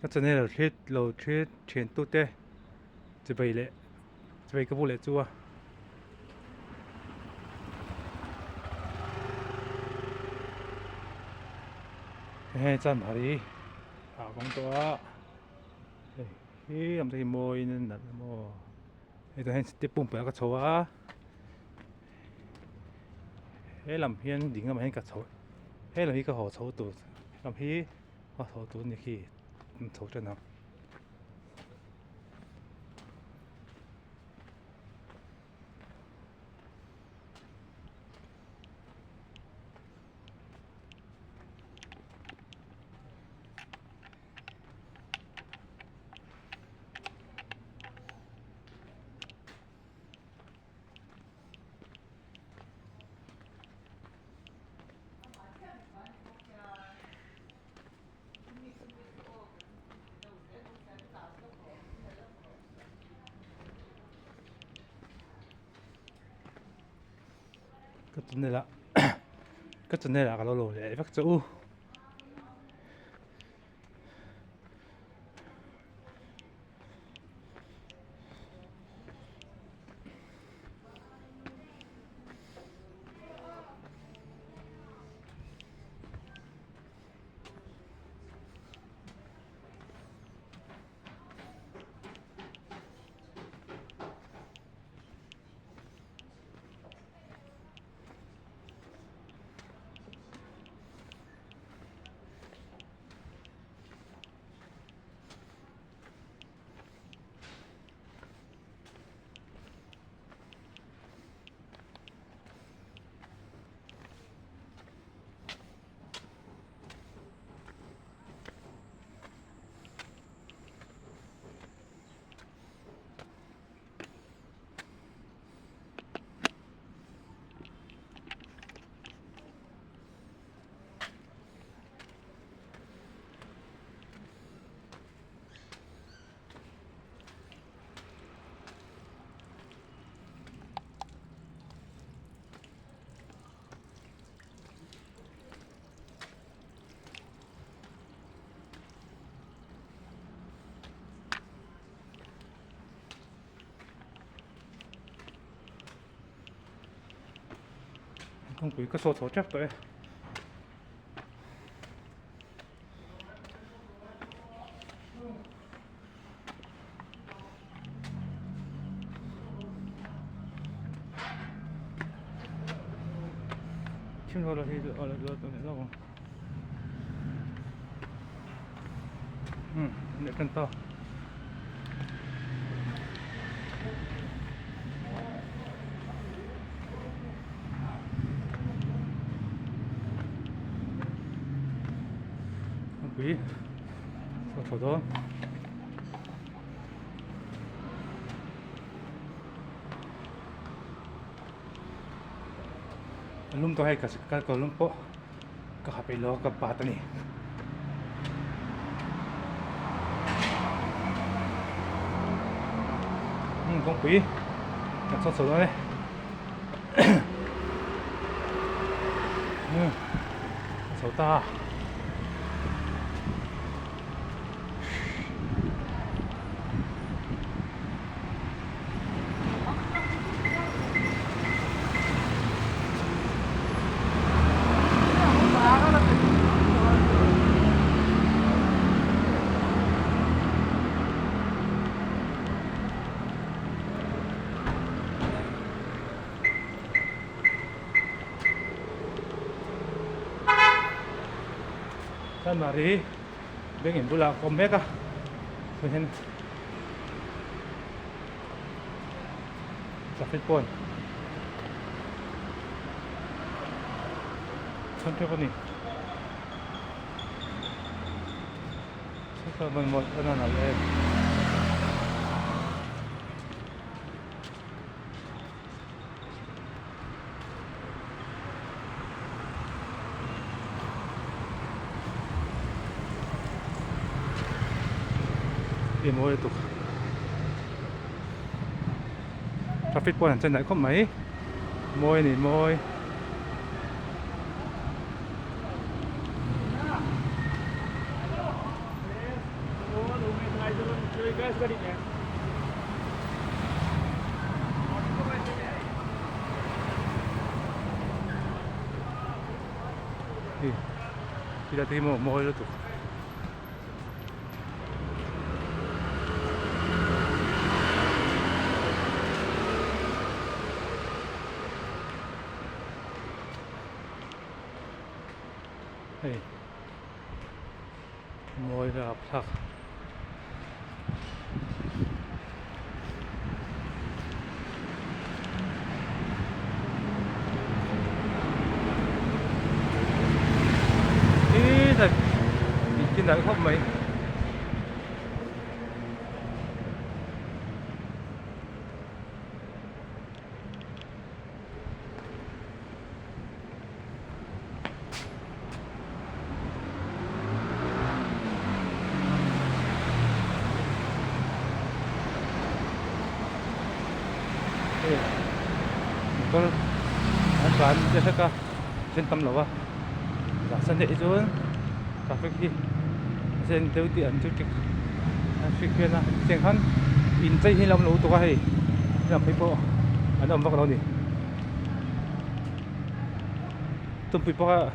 cái chân này là thiết lầu thiết chuyển tốt đấy chỉ vậy lệ chỉ vậy cái bộ lệ chua hay chân mà đi à con to hi làm gì mồi nên là mồi thì tôi hay tiếp bụng bể cái chỗ á hay làm hiên đỉnh làm hiên cái chỗ hay làm hiên cái hồ chỗ tụ làm hiên hồ chỗ tụ này khi chỗ chân nào cái chân này là cái chân này là cái lỗ lỗ để phát chỗ không quý cái số chắc tới chim rồi thì rồi tụi này đâu để cân to không quý số đó lum to hay cái lum po cái hộp lo cái bát này không quý cái số đó đấy số ta San Mari bên bula komeka so hen traffic point 천천히 잠깐만 뭐 하나 날래 이게 뭐예요 또 traffic point trên này có mấy môi này môi Kita timo mo itu. Hey, mo itu apa? Thật trên đấy không mấy con an toàn cho tất cả trên tâm lỗ và sân đệ xuống cà phê kia trên tiêu tiền chút kịch phi kia na tiếng hắn in dây hi lòng lỗ tụi hay làm phải bộ anh ông bắt đầu đi tụi bị bộ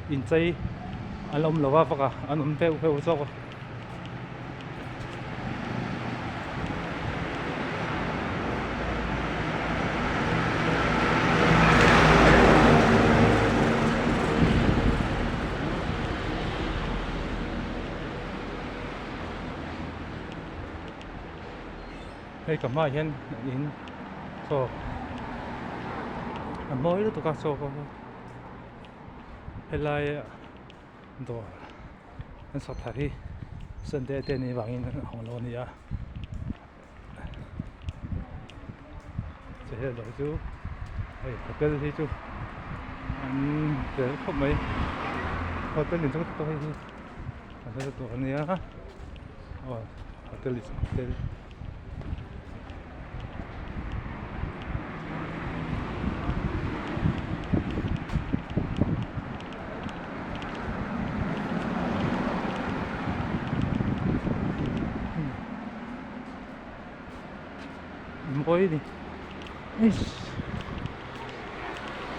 in dây anh ông lỗ vào cả anh ông phèo sao đây cả mai hen in so mới đó tụi các so có hay là đồ anh sắp thấy sân đê tên này vàng in hồng lô này à thế là chú đây hotel thì chú anh để không mấy hotel nhìn trong tôi thì hotel tôi này á hotel Boy đi,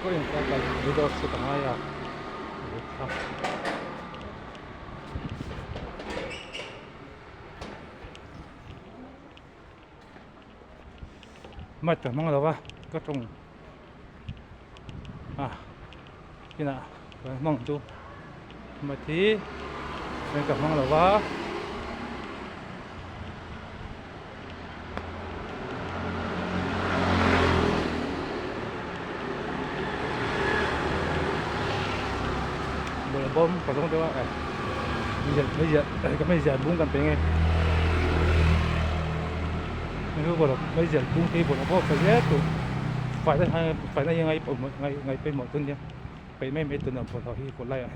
có những cái cần đi đâu sẽ tặng ai à? Mất rồi mong đâu à? Có trong cái nào mong chú mà thì mình cảm mong đâu à? Bom có giống đâu ạ? Bây giờ bung cần phải nghe. Nếu bộ bây giờ bung thì bộ nó phải hết rồi. Phải là ngay ngày bên một tuần nhé. Phải mấy tuần là bộ thì bộ lại ạ.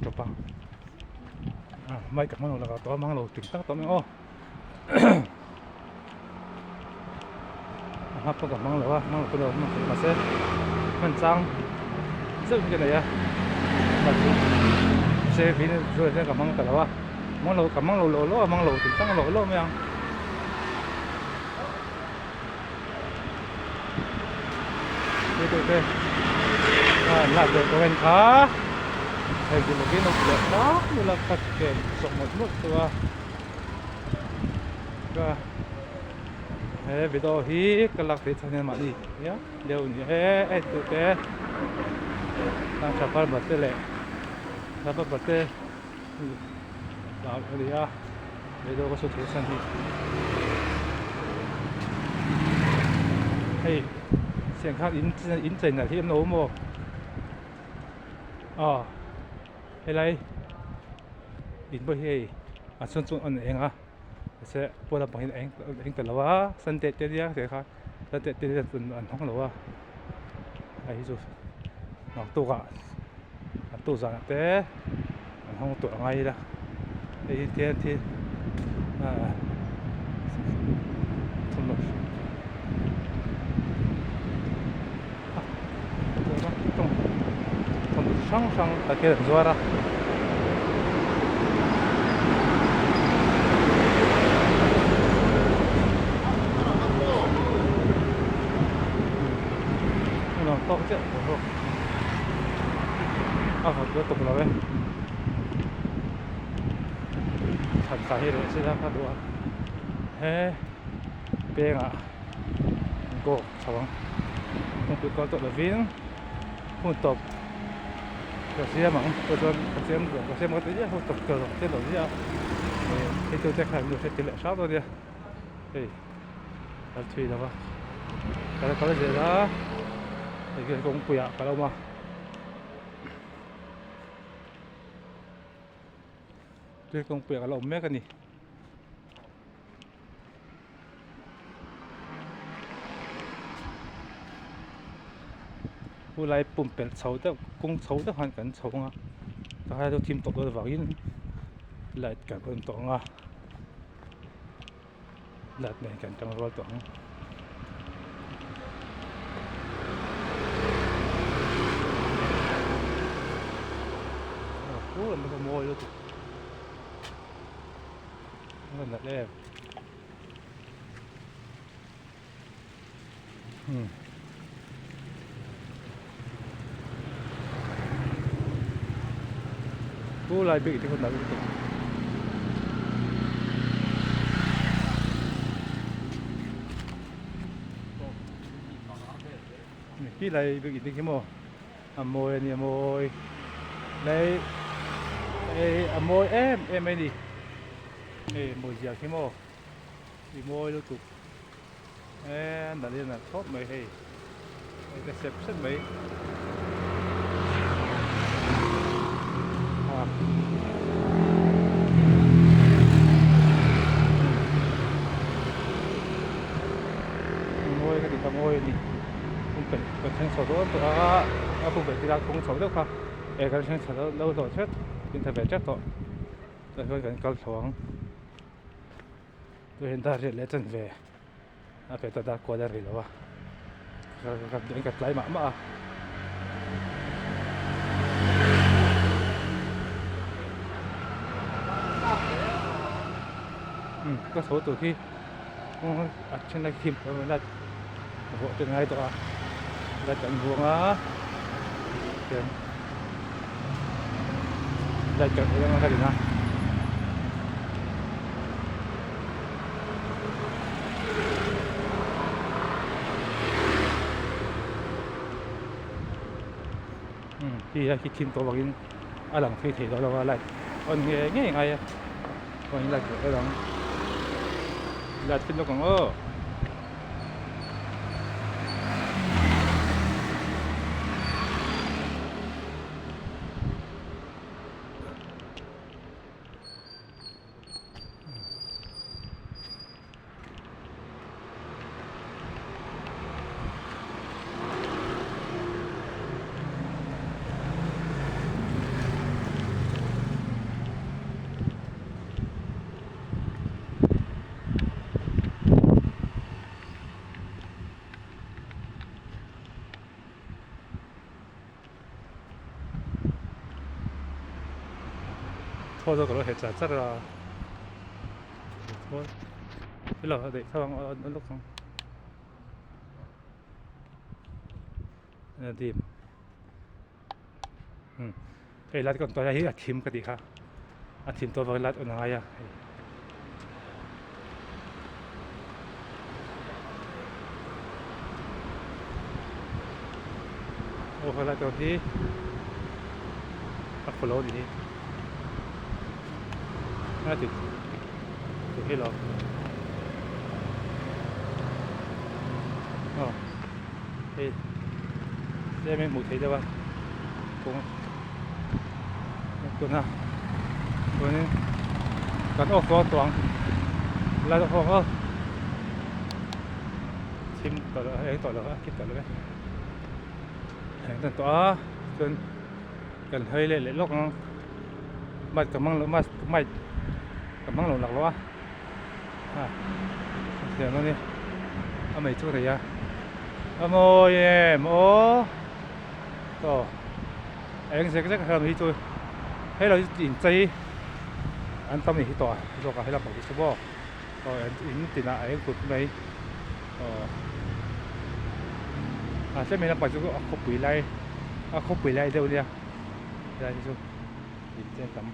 Chụp bằng. Mấy cái món là to mang lẩu chính xác to mấy ô. Hấp có mang lẩu mang lẩu cái đầu mà sẽ mình sang rất cái này à xe vì rồi sẽ mang cái lẩu mang lẩu mang lẩu thì tăng lẩu mấy anh đây là được có bên khá hay là cái nó đẹp đó như là cắt kèm sống một thôi video hi kalak te channel ma ni ya leo ni tu te ta chapar batte le chapar batte la ya video ko so san hi hey xiang khác in trình là thêm nấu mồ hay lai in bơi hay xuân anh em à sẽ bố làm bằng anh từ lâu á sân tết tết đi thế khác sân tết tết tuần anh không lâu á ấy rồi nó tu giả té anh không tu ngay đó ấy thế thì không được không sáng sáng ta kia làm gì ra chết rồi học được tục rồi thành sai rồi sẽ ra phát đồ he bê ngã cô chồng không biết có tội là viên hôn tập cái gì mà tôi cho cái gì mà cái gì hôn tập cờ cái đồ gì à thì tôi chắc là sẽ tỷ lệ sáu thôi đi thì là tùy đâu cái có gì đó thì cái cũng quỷ cả đâu mà cái cũng quỷ cả đâu mấy cái nàyผู้ไล่ปุ่มเป็นเสาแต่กงเสาแต่หันกันเสาอ่ะแต่ให้เราทีมตกตัวฝั่งนี้ไล่กันเป็นตัวอ่ะไล่ในกันจังหวะตัวโอ้มันขโมยแล้วมันนั่นแหละผู้ไล่ไปอีกที่คนนั้นตัวพี่ไล่ไปอีกที่ขี้โมอโมยนี่อโมยไล่อโมยเอ็มไม่ดีโมยจากขี้โมอีโมยรู้ตุกนั่นนี่น่ะชอบไหมแต่เซ็ปชั่นไหมโมยก็ติดขโมยนี่ผมเป็นเชิงสอดตัวผมเป็นที่รักคงสอดแล้วครับกันเชิงสอดแล้วต่อเช็ดเป็นทะเบียนเช็ดต่อแล้วก็กันกลสองตัวเห็นได้เรียนเล่นเวเป็นตัวดาร์กกว่าได้หรือวะกับเดินกับไหลมาก็โซ่ตัวที่อัดเช่นไรทีมเราได้หัวจะไงตัวได้จังหวงเดินได้จังยังไงกันดีนะที่คิดทีมตัวบางทีหลังที่ถือเราอะไรคนเงี้ยไงคนนี้อะไรก็หลังไล่ขึ้นแล้วก็拖咗個係實質啊，拖，啲落我哋收我碌咁，掂，拉啲咁多嘢ทีมกันดีค่ะทีมตัวบอลลัดอุ่นอะไรโอ้คนละตัวที่อัพโหลดดีน่าติดให้เราได้ไหมหมูไทยได้ป่ะตัวน่ะตัวนี้กันออกตัวแล้วตัวก็ชิมต่อเลยต่อเลยคิดต่อเลยตัวจนกันเฮ้ยเลยล็อกมัดกับมั่งหรือมัดกับมั่งหลงหลักแล้ววะเดี๋ยวนี่เอาไม่ช่วยเลยอะโมยโมก็เอ็งเสกจะทำให้ช่วยให้เราจินใจอันตั้มนี่ที่ต่อก็ให้เราบอกที่สบก็อินตินะเอ็งขุดไป sẽ mình làm bài chú không bị lại không bị lại đâu đi đây chú trên tầm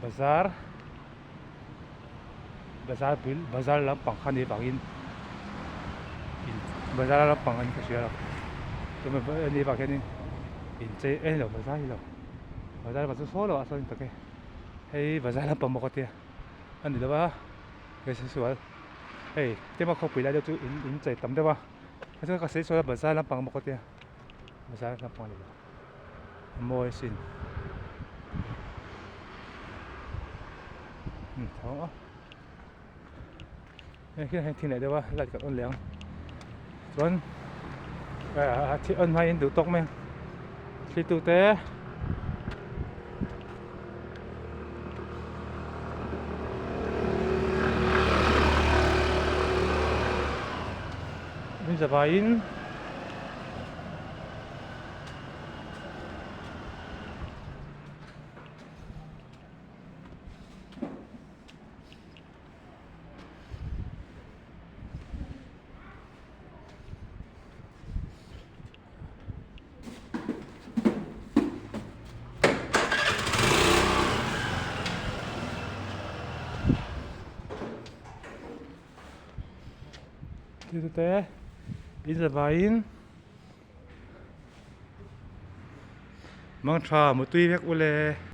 bazar bazar bil bazar là bằng khăn đi bằng in bazar là bằng anh cái gì đó tụi mình vẫn đi bằng cái này in chế ấy là bazar gì đâu bazar bazar số rồi sao như thế hay bazar là bằng một cái anh đi đâu ba cái số hey thế mà không bị lại đâu chú in chế tầm đấy ba cái cái số là bazar là bằng một cái bazar là bằng gì đó mua xin đó cái này thì này đâu là cái ôn lẹng chuẩn thì ôn hay đủ tốc men khi tu tế bây giờ vain thì tu tế bây giờ vain mang trà một tuy việc ule